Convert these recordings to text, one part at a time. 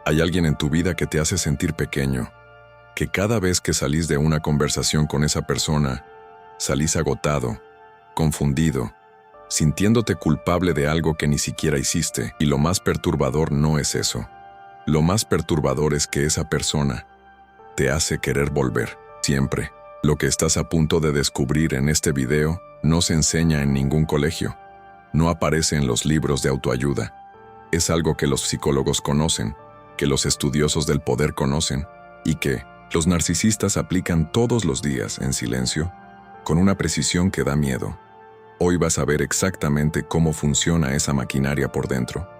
Hay alguien en tu vida que te hace sentir pequeño, que cada vez que salís de una conversación con esa persona, salís agotado, confundido, sintiéndote culpable de algo que ni siquiera hiciste. Y lo más perturbador no es eso. Lo más perturbador es que esa persona te hace querer volver, siempre. Lo que estás a punto de descubrir en este video no se enseña en ningún colegio. No aparece en los libros de autoayuda. Es algo que los psicólogos conocen, que los estudiosos del poder conocen y que los narcisistas aplican todos los días en silencio, con una precisión que da miedo. Hoy vas a ver exactamente cómo funciona esa maquinaria por dentro.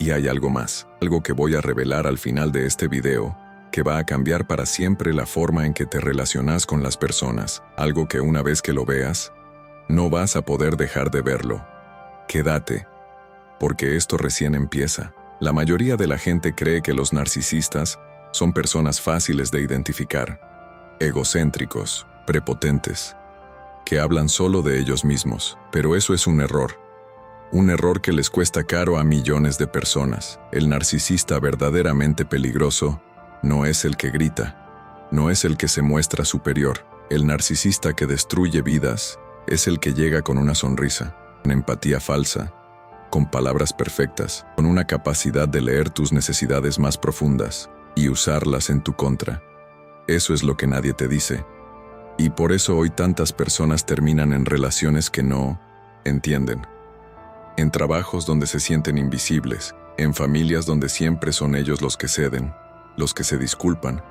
Y hay algo más, algo que voy a revelar al final de este video, que va a cambiar para siempre la forma en que te relacionas con las personas, algo que una vez que lo veas, no vas a poder dejar de verlo. Quédate, porque esto recién empieza. La mayoría de la gente cree que los narcisistas son personas fáciles de identificar, egocéntricos, prepotentes, que hablan solo de ellos mismos, pero eso es un error. Un error que les cuesta caro a millones de personas. El narcisista verdaderamente peligroso no es el que grita, no es el que se muestra superior. El narcisista que destruye vidas es el que llega con una sonrisa, una empatía falsa, con palabras perfectas, con una capacidad de leer tus necesidades más profundas y usarlas en tu contra. Eso es lo que nadie te dice. Y por eso hoy tantas personas terminan en relaciones que no entienden. En trabajos donde se sienten invisibles, en familias donde siempre son ellos los que ceden, los que se disculpan,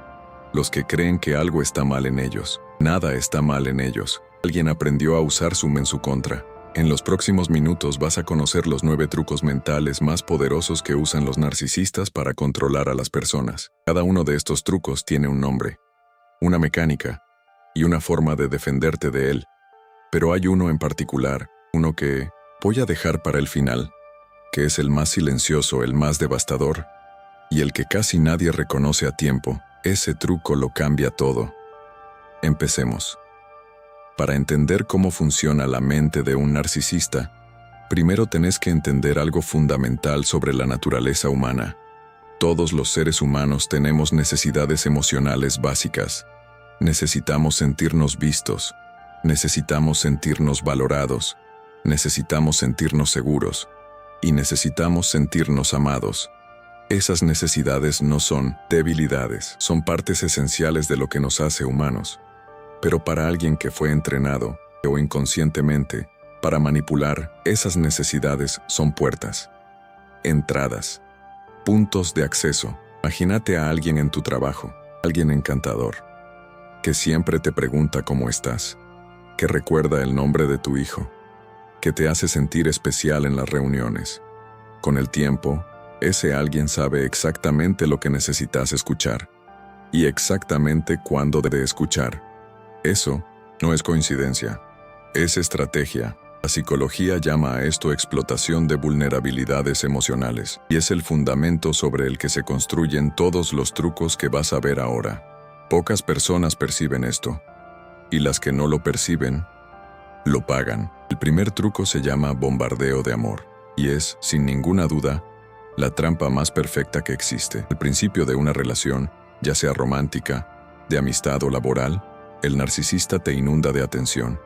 los que creen que algo está mal en ellos. Nada está mal en ellos. Alguien aprendió a usar Zoom en su contra. En los próximos minutos vas a conocer los 9 trucos mentales más poderosos que usan los narcisistas para controlar a las personas. Cada uno de estos trucos tiene un nombre, una mecánica y una forma de defenderte de él. Pero hay uno en particular, uno que voy a dejar para el final, que es el más silencioso, el más devastador, y el que casi nadie reconoce a tiempo. Ese truco lo cambia todo. Empecemos. Para entender cómo funciona la mente de un narcisista, primero tenés que entender algo fundamental sobre la naturaleza humana. Todos los seres humanos tenemos necesidades emocionales básicas. Necesitamos sentirnos vistos, necesitamos sentirnos valorados, necesitamos sentirnos seguros y necesitamos sentirnos amados. Esas necesidades no son debilidades, son partes esenciales de lo que nos hace humanos. Pero para alguien que fue entrenado, o inconscientemente, para manipular, esas necesidades son puertas, entradas, puntos de acceso. Imagínate a alguien en tu trabajo, alguien encantador, que siempre te pregunta cómo estás, que recuerda el nombre de tu hijo, que te hace sentir especial en las reuniones. Con el tiempo, ese alguien sabe exactamente lo que necesitas escuchar y exactamente cuándo de escuchar. Eso no es coincidencia, es estrategia. La psicología llama a esto explotación de vulnerabilidades emocionales y es el fundamento sobre el que se construyen todos los trucos que vas a ver ahora. Pocas personas perciben esto y las que no lo perciben, lo pagan. El primer truco se llama bombardeo de amor y es, sin ninguna duda, la trampa más perfecta que existe. Al principio de una relación, ya sea romántica, de amistad o laboral, el narcisista te inunda de atención,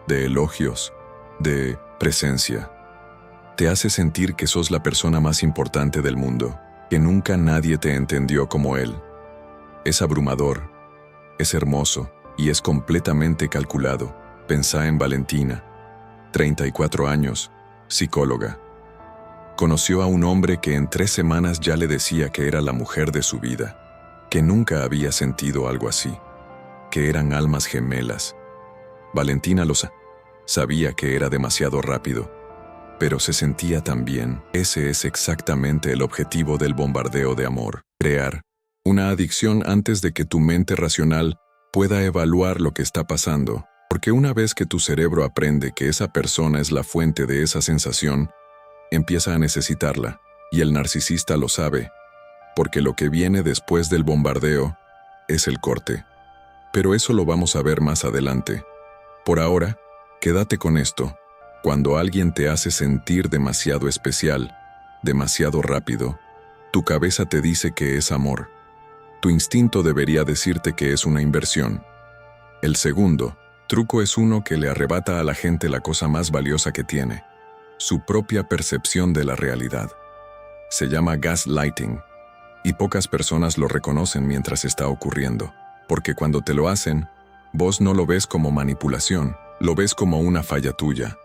de elogios, de presencia. Te hace sentir que sos la persona más importante del mundo, que nunca nadie te entendió como él. Es abrumador, es hermoso y es completamente calculado. Pensá en Valentina, 34 años, psicóloga. Conoció a un hombre que en 3 semanas ya le decía que era la mujer de su vida, que nunca había sentido algo así, que eran almas gemelas. Valentina lo sabía que era demasiado rápido, pero se sentía tan bien. Ese es exactamente el objetivo del bombardeo de amor, crear una adicción antes de que tu mente racional pueda evaluar lo que está pasando, porque una vez que tu cerebro aprende que esa persona es la fuente de esa sensación, empieza a necesitarla, y el narcisista lo sabe, porque lo que viene después del bombardeo es el corte. Pero eso lo vamos a ver más adelante. Por ahora, quédate con esto. Cuando alguien te hace sentir demasiado especial, demasiado rápido, Tu cabeza te dice que es amor. Tu instinto debería decirte que es una inversión. El segundo truco es uno que le arrebata a la gente la cosa más valiosa que tiene: su propia percepción de la realidad. Se llama gaslighting, y pocas personas lo reconocen mientras está ocurriendo, porque cuando te lo hacen, vos no lo ves como manipulación, lo ves como una falla tuya.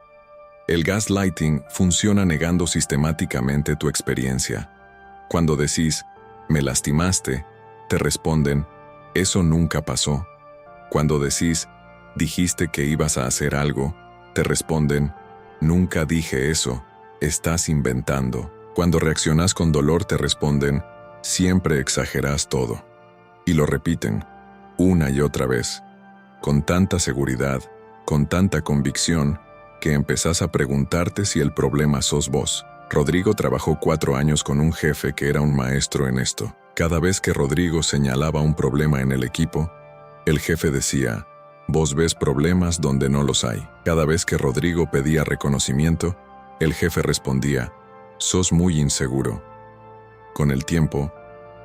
El gaslighting funciona negando sistemáticamente tu experiencia. Cuando decís, me lastimaste, te responden, eso nunca pasó. Cuando decís, dijiste que ibas a hacer algo, te responden, nunca dije eso, estás inventando. Cuando reaccionas con dolor te responden, siempre exageras todo. Y lo repiten, una y otra vez, con tanta seguridad, con tanta convicción, que empezás a preguntarte si el problema sos vos. Rodrigo trabajó 4 años con un jefe que era un maestro en esto. Cada vez que Rodrigo señalaba un problema en el equipo, el jefe decía, vos ves problemas donde no los hay. Cada vez que Rodrigo pedía reconocimiento, el jefe respondía, sos muy inseguro. Con el tiempo,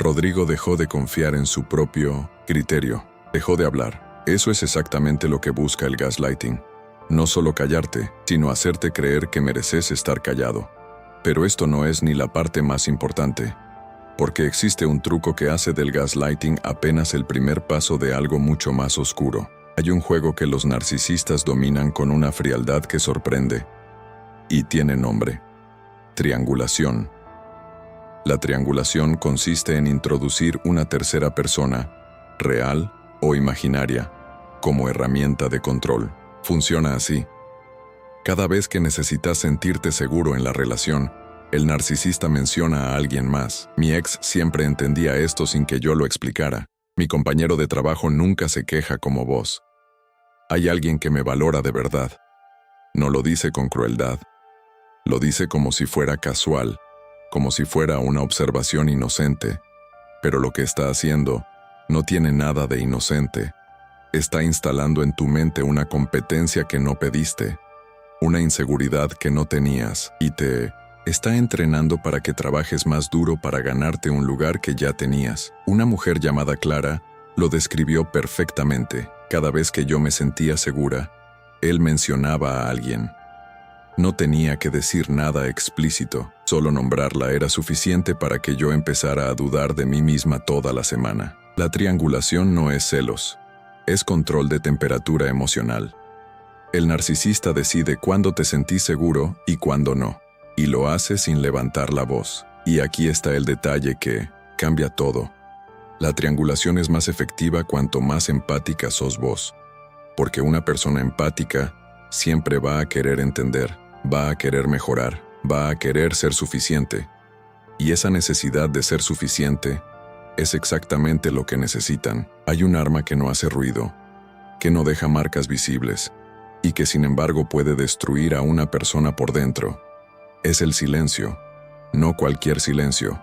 Rodrigo dejó de confiar en su propio criterio, dejó de hablar. Eso es exactamente lo que busca el gaslighting. No solo callarte, sino hacerte creer que mereces estar callado. Pero esto no es ni la parte más importante, porque existe un truco que hace del gaslighting apenas el primer paso de algo mucho más oscuro. Hay un juego que los narcisistas dominan con una frialdad que sorprende, y tiene nombre: triangulación. La triangulación consiste en introducir una tercera persona, real o imaginaria, como herramienta de control. Funciona así. Cada vez que necesitas sentirte seguro en la relación, el narcisista menciona a alguien más. Mi ex siempre entendía esto sin que yo lo explicara. Mi compañero de trabajo nunca se queja como vos. Hay alguien que me valora de verdad. No lo dice con crueldad. Lo dice como si fuera casual, como si fuera una observación inocente. Pero lo que está haciendo no tiene nada de inocente. Está instalando en tu mente una competencia que no pediste, una inseguridad que no tenías, y te está entrenando para que trabajes más duro para ganarte un lugar que ya tenías. Una mujer llamada Clara lo describió perfectamente. Cada vez que yo me sentía segura, él mencionaba a alguien. No tenía que decir nada explícito, solo nombrarla era suficiente para que yo empezara a dudar de mí misma toda la semana. La triangulación no es celos, es control de temperatura emocional. El narcisista decide cuándo te sentís seguro y cuándo no, y lo hace sin levantar la voz. Y aquí está el detalle que cambia todo. La triangulación es más efectiva cuanto más empática sos vos, porque una persona empática siempre va a querer entender, va a querer mejorar, va a querer ser suficiente. Y esa necesidad de ser suficiente es exactamente lo que necesitan. Hay un arma que no hace ruido, que no deja marcas visibles, y que sin embargo puede destruir a una persona por dentro. Es el silencio, no cualquier silencio.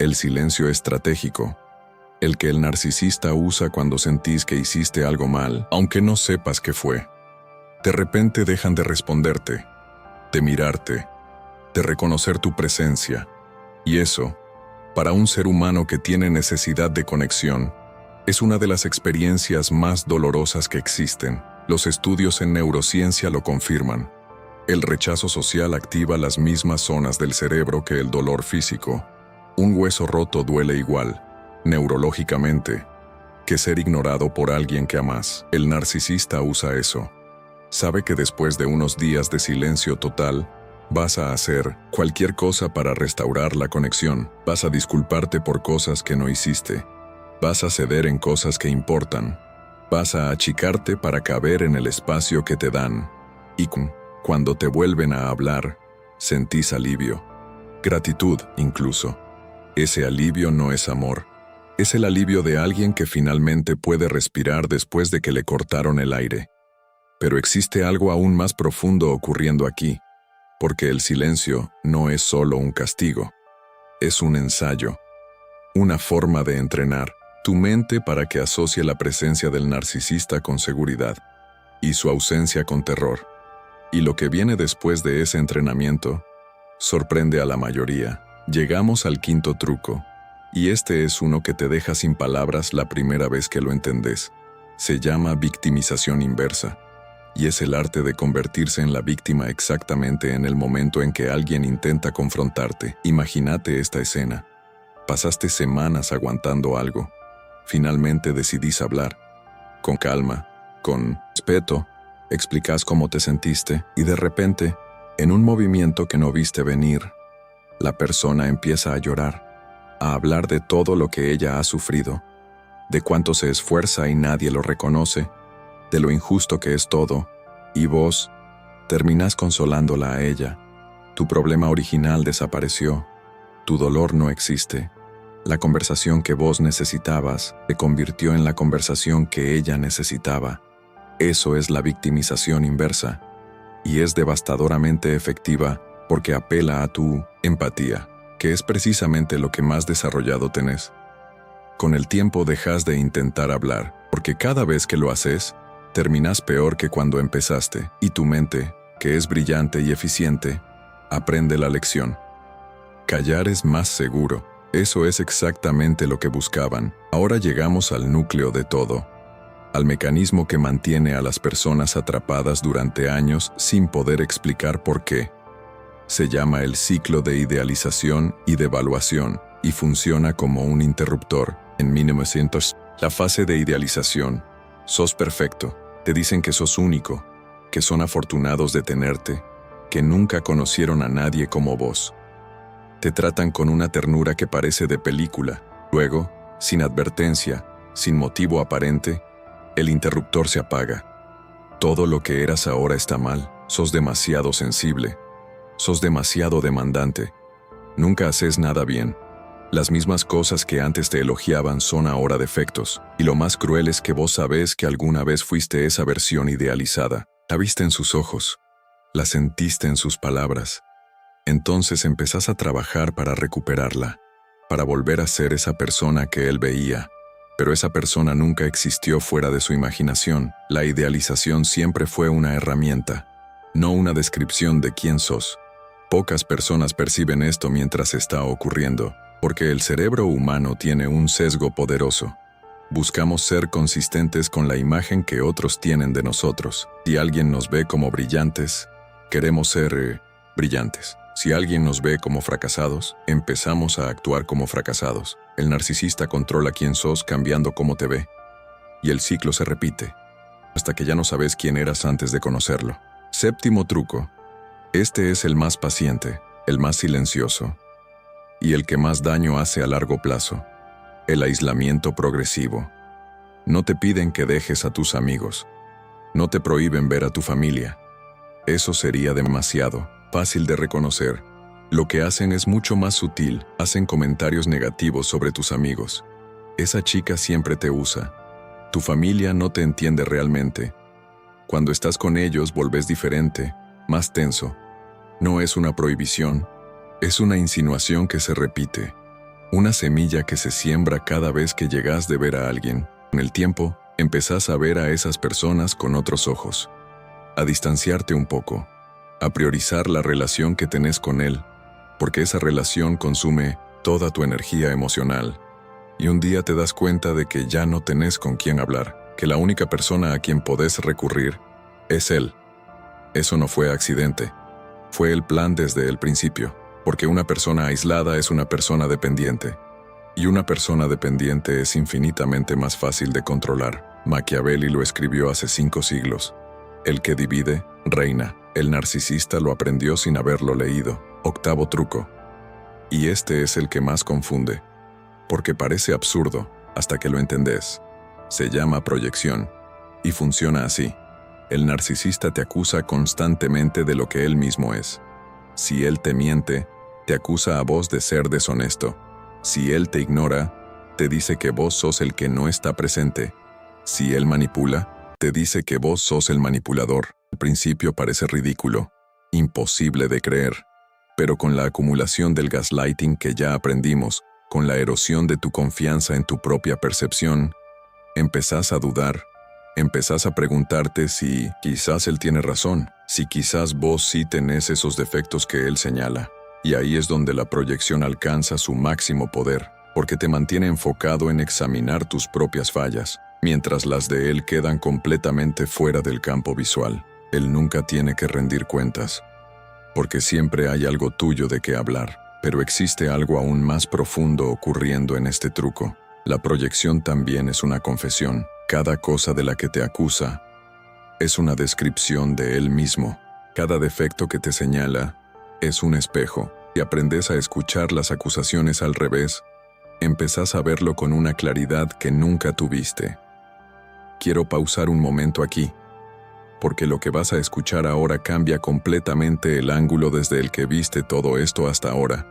El silencio estratégico, el que el narcisista usa cuando sentís que hiciste algo mal, aunque no sepas qué fue. De repente dejan de responderte, de mirarte, de reconocer tu presencia. Y eso, para un ser humano que tiene necesidad de conexión, es una de las experiencias más dolorosas que existen. Los estudios en neurociencia lo confirman. El rechazo social activa las mismas zonas del cerebro que el dolor físico. Un hueso roto duele igual, neurológicamente, que ser ignorado por alguien que amas. El narcisista usa eso. Sabe que después de unos días de silencio total, vas a hacer cualquier cosa para restaurar la conexión. Vas a disculparte por cosas que no hiciste. Vas a ceder en cosas que importan. Vas a achicarte para caber en el espacio que te dan. Y cuando te vuelven a hablar, sentís alivio. Gratitud, incluso. Ese alivio no es amor. Es el alivio de alguien que finalmente puede respirar después de que le cortaron el aire. Pero existe algo aún más profundo ocurriendo aquí, porque el silencio no es solo un castigo. Es un ensayo, una forma de entrenar tu mente para que asocie la presencia del narcisista con seguridad y su ausencia con terror. Y lo que viene después de ese entrenamiento sorprende a la mayoría. Llegamos al quinto truco, y este es uno que te deja sin palabras la primera vez que lo entendés. Se llama victimización inversa, y es el arte de convertirse en la víctima exactamente en el momento en que alguien intenta confrontarte. Imagínate esta escena. Pasaste semanas aguantando algo. Finalmente decidís hablar. Con calma, con respeto, explicás cómo te sentiste y de repente, en un movimiento que no viste venir, la persona empieza a llorar, a hablar de todo lo que ella ha sufrido, de cuánto se esfuerza y nadie lo reconoce, de lo injusto que es todo, y vos terminás consolándola a ella. Tu problema original desapareció, tu dolor no existe. La conversación que vos necesitabas se convirtió en la conversación que ella necesitaba. Eso es la victimización inversa, y es devastadoramente efectiva porque apela a tu empatía, que es precisamente lo que más desarrollado tenés. Con el tiempo dejas de intentar hablar, porque cada vez que lo haces, terminás peor que cuando empezaste, y tu mente, que es brillante y eficiente, aprende la lección. Callar es más seguro. Eso es exactamente lo que buscaban. Ahora llegamos al núcleo de todo, al mecanismo que mantiene a las personas atrapadas durante años sin poder explicar por qué. Se llama el ciclo de idealización y devaluación, y funciona como un interruptor. En 1900, la fase de idealización. Sos perfecto. Te dicen que sos único, que son afortunados de tenerte, que nunca conocieron a nadie como vos. Te tratan con una ternura que parece de película. Luego, sin advertencia, sin motivo aparente, el interruptor se apaga. Todo lo que eras ahora está mal. Sos demasiado sensible. Sos demasiado demandante. Nunca haces nada bien. Las mismas cosas que antes te elogiaban son ahora defectos. Y lo más cruel es que vos sabés que alguna vez fuiste esa versión idealizada. La viste en sus ojos. La sentiste en sus palabras. Entonces empezás a trabajar para recuperarla, para volver a ser esa persona que él veía. Pero esa persona nunca existió fuera de su imaginación. La idealización siempre fue una herramienta, no una descripción de quién sos. Pocas personas perciben esto mientras está ocurriendo, porque el cerebro humano tiene un sesgo poderoso. Buscamos ser consistentes con la imagen que otros tienen de nosotros. Si alguien nos ve como brillantes, queremos ser brillantes. Si alguien nos ve como fracasados, empezamos a actuar como fracasados. El narcisista controla quién sos cambiando cómo te ve. Y el ciclo se repite, hasta que ya no sabes quién eras antes de conocerlo. Séptimo truco. Este es el más paciente, el más silencioso, y el que más daño hace a largo plazo. El aislamiento progresivo. No te piden que dejes a tus amigos. No te prohíben ver a tu familia. Eso sería demasiado fácil de reconocer. Lo que hacen es mucho más sutil. Hacen comentarios negativos sobre tus amigos. Esa chica siempre te usa. Tu familia no te entiende realmente. Cuando estás con ellos volvés diferente, más tenso. No es una prohibición, es una insinuación que se repite. Una semilla que se siembra cada vez que llegas de ver a alguien. Con el tiempo, empezás a ver a esas personas con otros ojos. A distanciarte un poco. A priorizar la relación que tenés con él, porque esa relación consume toda tu energía emocional. Y un día te das cuenta de que ya no tenés con quién hablar, que la única persona a quien podés recurrir es él. Eso no fue accidente. Fue el plan desde el principio, porque una persona aislada es una persona dependiente. Y una persona dependiente es infinitamente más fácil de controlar. Machiavelli lo escribió hace 5 siglos. El que divide, reina. El narcisista lo aprendió sin haberlo leído. Octavo truco. Y este es el que más confunde, porque parece absurdo hasta que lo entendés. Se llama proyección, y funciona así. El narcisista te acusa constantemente de lo que él mismo es. Si él te miente, te acusa a vos de ser deshonesto. Si él te ignora, te dice que vos sos el que no está presente. Si él manipula, te dice que vos sos el manipulador. Al principio parece ridículo, imposible de creer, pero con la acumulación del gaslighting que ya aprendimos, con la erosión de tu confianza en tu propia percepción, empezás a dudar, empezás a preguntarte si quizás él tiene razón, si quizás vos sí tenés esos defectos que él señala. Y ahí es donde la proyección alcanza su máximo poder, porque te mantiene enfocado en examinar tus propias fallas, mientras las de él quedan completamente fuera del campo visual. Él nunca tiene que rendir cuentas, porque siempre hay algo tuyo de qué hablar, pero existe algo aún más profundo ocurriendo en este truco. La proyección también es una confesión. Cada cosa de la que te acusa es una descripción de él mismo. Cada defecto que te señala es un espejo. Si aprendes a escuchar las acusaciones al revés, empezás a verlo con una claridad que nunca tuviste. Quiero pausar un momento aquí, porque lo que vas a escuchar ahora cambia completamente el ángulo desde el que viste todo esto hasta ahora.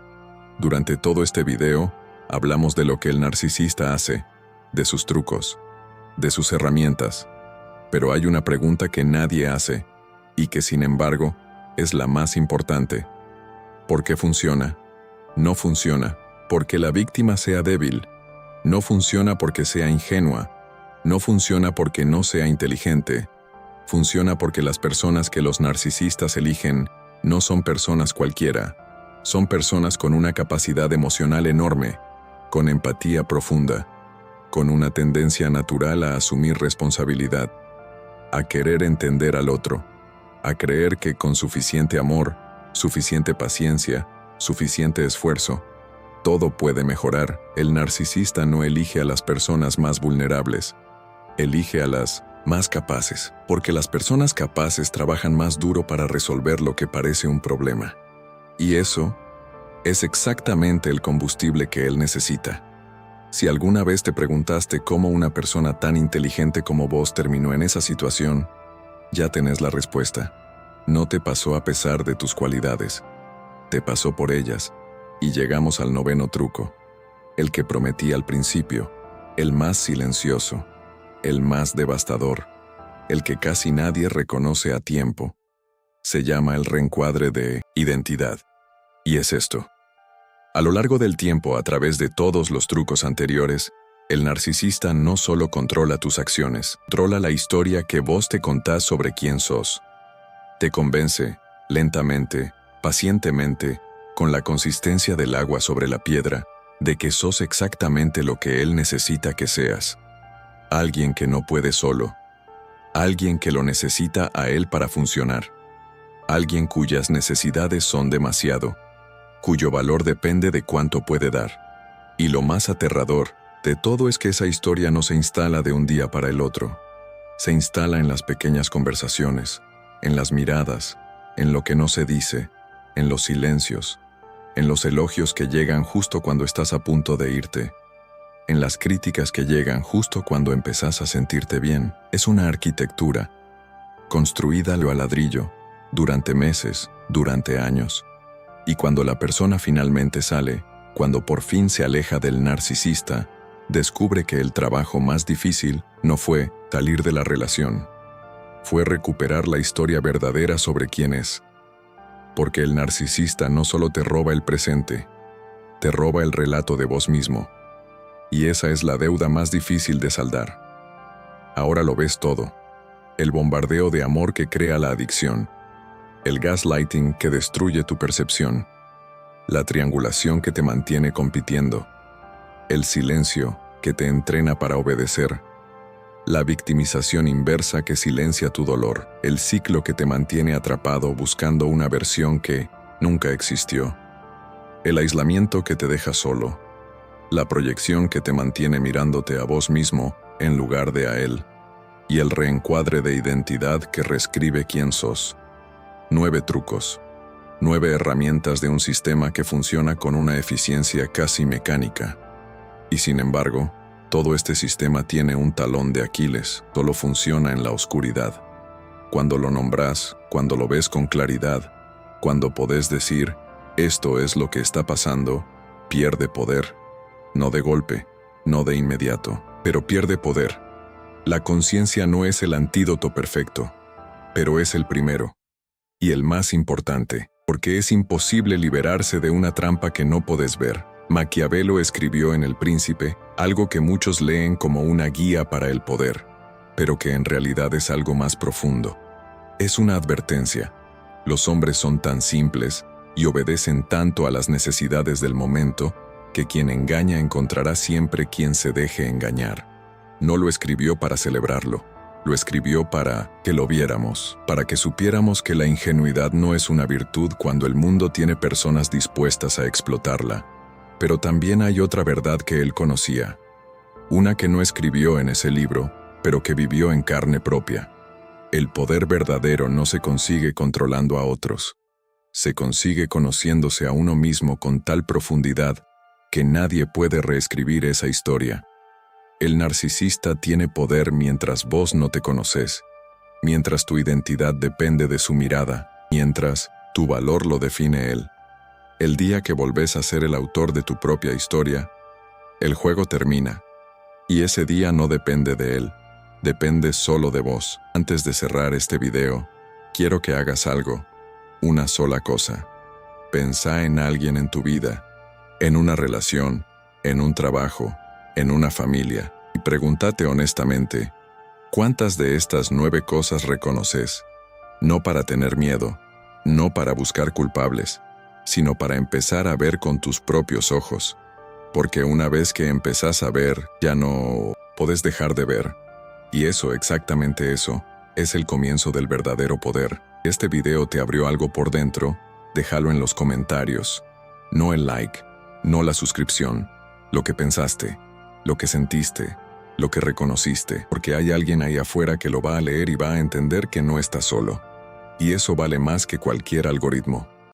Durante todo este video, hablamos de lo que el narcisista hace, de sus trucos, de sus herramientas. Pero hay una pregunta que nadie hace, y que sin embargo es la más importante. ¿Por qué funciona? No funciona porque la víctima sea débil. No funciona porque sea ingenua. No funciona porque no sea inteligente. Funciona porque las personas que los narcisistas eligen no son personas cualquiera. Son personas con una capacidad emocional enorme, con empatía profunda, con una tendencia natural a asumir responsabilidad, a querer entender al otro, a creer que con suficiente amor, suficiente paciencia, suficiente esfuerzo, todo puede mejorar. El narcisista no elige a las personas más vulnerables, elige a las más capaces, porque las personas capaces trabajan más duro para resolver lo que parece un problema. Y eso es exactamente el combustible que él necesita. Si alguna vez te preguntaste cómo una persona tan inteligente como vos terminó en esa situación, ya tenés la respuesta. No te pasó a pesar de tus cualidades, te pasó por ellas. Y llegamos al noveno truco, el que prometí al principio, el más silencioso, el más devastador, el que casi nadie reconoce a tiempo. Se llama el reencuadre de identidad. Y es esto. A lo largo del tiempo, a través de todos los trucos anteriores, el narcisista no solo controla tus acciones, controla la historia que vos te contás sobre quién sos. Te convence, lentamente, pacientemente, con la consistencia del agua sobre la piedra, de que sos exactamente lo que él necesita que seas. Alguien que no puede solo. Alguien que lo necesita a él para funcionar. Alguien cuyas necesidades son demasiado, cuyo valor depende de cuánto puede dar. Y lo más aterrador de todo es que esa historia no se instala de un día para el otro. Se instala en las pequeñas conversaciones, en las miradas, en lo que no se dice, en los silencios, en los elogios que llegan justo cuando estás a punto de irte, en las críticas que llegan justo cuando empezás a sentirte bien. Es una arquitectura, construida a ladrillo, durante meses, durante años. Y cuando la persona finalmente sale, cuando por fin se aleja del narcisista, descubre que el trabajo más difícil no fue salir de la relación, fue recuperar la historia verdadera sobre quién es. Porque el narcisista no solo te roba el presente, te roba el relato de vos mismo. Y esa es la deuda más difícil de saldar. Ahora lo ves todo. El bombardeo de amor que crea la adicción. El gaslighting que destruye tu percepción. La triangulación que te mantiene compitiendo. El silencio que te entrena para obedecer. La victimización inversa que silencia tu dolor, el ciclo que te mantiene atrapado buscando una versión que nunca existió. El aislamiento que te deja solo. La proyección que te mantiene mirándote a vos mismo en lugar de a él. Y el reencuadre de identidad que reescribe quién sos. 9 trucos. 9 herramientas de un sistema que funciona con una eficiencia casi mecánica. Y sin embargo, todo este sistema tiene un talón de Aquiles, solo funciona en la oscuridad. Cuando lo nombrás, cuando lo ves con claridad, cuando podés decir, esto es lo que está pasando, pierde poder. No de golpe, no de inmediato, pero pierde poder. La conciencia no es el antídoto perfecto, pero es el primero. Y el más importante, porque es imposible liberarse de una trampa que no podés ver. Maquiavelo escribió en El Príncipe algo que muchos leen como una guía para el poder, pero que en realidad es algo más profundo. Es una advertencia. Los hombres son tan simples, y obedecen tanto a las necesidades del momento que quien engaña encontrará siempre quien se deje engañar. No lo escribió para celebrarlo, lo escribió para que lo viéramos, para que supiéramos que la ingenuidad no es una virtud cuando el mundo tiene personas dispuestas a explotarla. Pero también hay otra verdad que él conocía, una que no escribió en ese libro, pero que vivió en carne propia. El poder verdadero no se consigue controlando a otros, se consigue conociéndose a uno mismo con tal profundidad que nadie puede reescribir esa historia. El narcisista tiene poder mientras vos no te conoces, mientras tu identidad depende de su mirada, mientras tu valor lo define él. El día que volvés a ser el autor de tu propia historia, el juego termina, y ese día no depende de él, depende solo de vos. Antes de cerrar este video, quiero que hagas algo, una sola cosa. Pensá en alguien en tu vida, en una relación, en un trabajo, en una familia, y pregúntate honestamente, ¿cuántas de estas 9 cosas reconoces? No para tener miedo, no para buscar culpables, sino para empezar a ver con tus propios ojos. Porque una vez que empezás a ver, ya no podés dejar de ver. Y eso, exactamente eso, es el comienzo del verdadero poder. Este video te abrió algo por dentro, déjalo en los comentarios. No el like, no la suscripción, lo que pensaste, lo que sentiste, lo que reconociste, porque hay alguien ahí afuera que lo va a leer y va a entender que no estás solo. Y eso vale más que cualquier algoritmo.